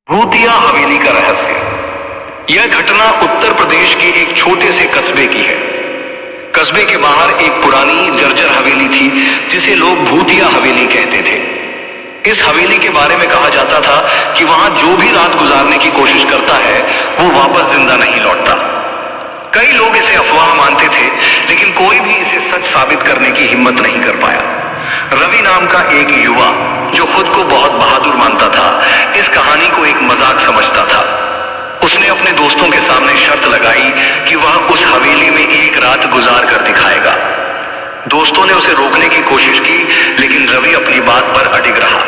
भूतिया हवेली का रहस्य। यह घटना उत्तर प्रदेश के एक छोटे से कस्बे की है। कस्बे के बाहर एक पुरानी जर्जर हवेली थी जिसे लोग भूतिया हवेली कहते थे। इस हवेली के बारे में कहा जाता था कि वहां जो भी रात गुजारने की कोशिश करता है वो वापस जिंदा नहीं लौटता। कई लोग इसे अफवाह मानते थे, लेकिन कोई भी इसे सच साबित करने की हिम्मत नहीं कर पाया। रवि नाम का एक युवा जो खुद को बहुत बहादुर मानता था, इस कहानी को एक मजाक समझता था। उसने अपने दोस्तों के सामने शर्त लगाई कि वह उस हवेली में एक रात गुजार कर दिखाएगा। दोस्तों ने उसे रोकने की कोशिश की, लेकिन रवि अपनी बात पर अडिग रहा।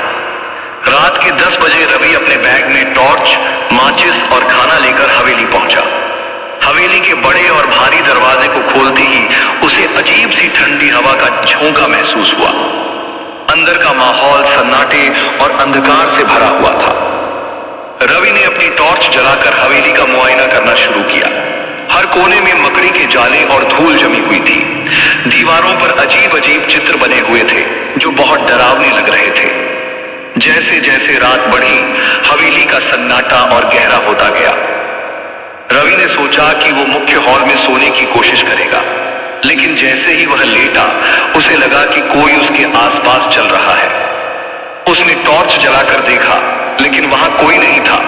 रात के 10 बजे रवि अपने बैग में टॉर्च, माचिस और खाना लेकर हवेली पहुंचा। हवेली के बड़े और भारी दरवाजे को खोलते ही उसे अजीब सी ठंडी हवा का झोंका महसूस हुआ। अंदर का माहौल सन्नाटे और अंधकार से भरा हुआ था। रवि ने अपनी टॉर्च जलाकर हवेली का मुआयना करना शुरू किया। हर कोने में मकड़ी के जाले और धूल जमी हुई थी। दीवारों पर अजीब अजीब चित्र बने हुए थे जो बहुत डरावने लग रहे थे। जैसे जैसे रात बढ़ी, हवेली का सन्नाटा और गहरा होता गया। रवि ने सोचा कि वो मुख्य हॉल में सोने की कोशिश करेगा, लेकिन जैसे ही वह लेटा, उसे लगा कि कोई उसके आसपास चल रहा है। उसने टॉर्च जलाकर देखा, लेकिन वहां कोई नहीं था।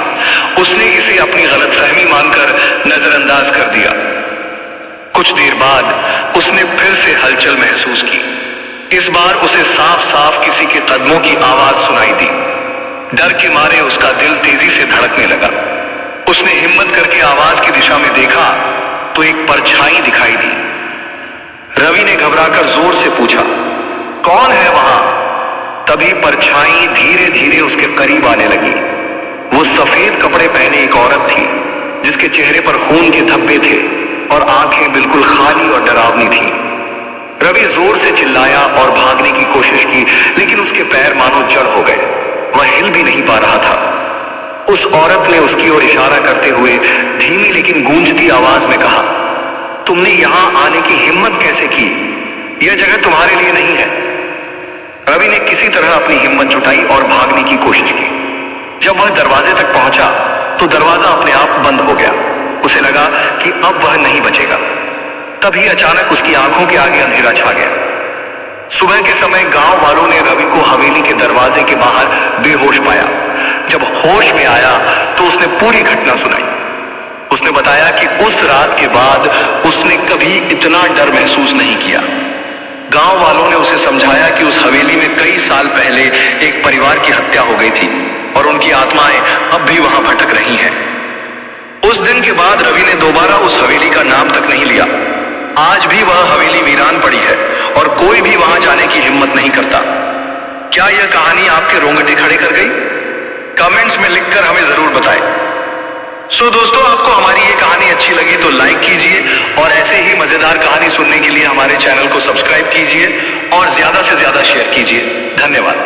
उसने इसे अपनी गलतफहमी मानकर नजरअंदाज कर दिया। कुछ देर बाद उसने फिर से हलचल महसूस की। इस बार उसे साफ साफ किसी के कदमों की आवाज सुनाई दी। डर के मारे उसका दिल तेजी से धड़कने लगा। उसने हिम्मत करके आवाज की दिशा में देखा तो एक परछाई दिखाई दी। रवि ने घबराकर जोर से पूछा, कौन है वहां? तभी परछाई धीरे धीरे उसके करीब आने लगी। वो सफेद कपड़े पहने एक औरत थी जिसके चेहरे पर खून के धब्बे थे और आंखें बिल्कुल खाली और डरावनी थी। रवि जोर से चिल्लाया और भागने की कोशिश की, लेकिन उसके पैर मानो जड़ हो गए। वह हिल भी नहीं पा रहा था। उस औरत ने उसकी ओर इशारा करते हुए धीमी लेकिन गूंजती आवाज में कहा, तुमने यहां आने की हिम्मत कैसे की? यह जगह तुम्हारे लिए नहीं है। रवि ने किसी तरह अपनी हिम्मत जुटाई और भागने की कोशिश की। जब वह दरवाजे तक पहुंचा तो दरवाजा अपने आप बंद हो गया। उसे लगा कि अब वह नहीं बचेगा। तभी अचानक उसकी आंखों के आगे अंधेरा छा गया। सुबह के समय गांव वालों ने रवि को हवेली के दरवाजे के बाहर बेहोश पाया। जब होश में आया तो उसने पूरी घटना सुनाई। उसने बताया कि उस रात के बाद उसने कभी इतना डर महसूस नहीं किया। गांव वालों ने उसे समझाया कि उस हवेली में कई साल पहले एक परिवार की हत्या हो गई थी और उनकी आत्माएं अब भी वहां भटक रही हैं। उस दिन के बाद रवि ने दोबारा उस हवेली का नाम तक नहीं लिया। आज भी वह हवेली वीरान पड़ी है और कोई भी वहां जाने की हिम्मत नहीं करता। क्या यह कहानी आपके रोंगटे खड़े कर गई? कमेंट्स में लिखकर हमें जरूर बताएं। सो दोस्तों, आपको हमारी ये कहानी अच्छी लगी तो लाइक कीजिए और ऐसे ही मजेदार कहानी सुनने के लिए हमारे चैनल को सब्सक्राइब कीजिए और ज्यादा से ज्यादा शेयर कीजिए। धन्यवाद।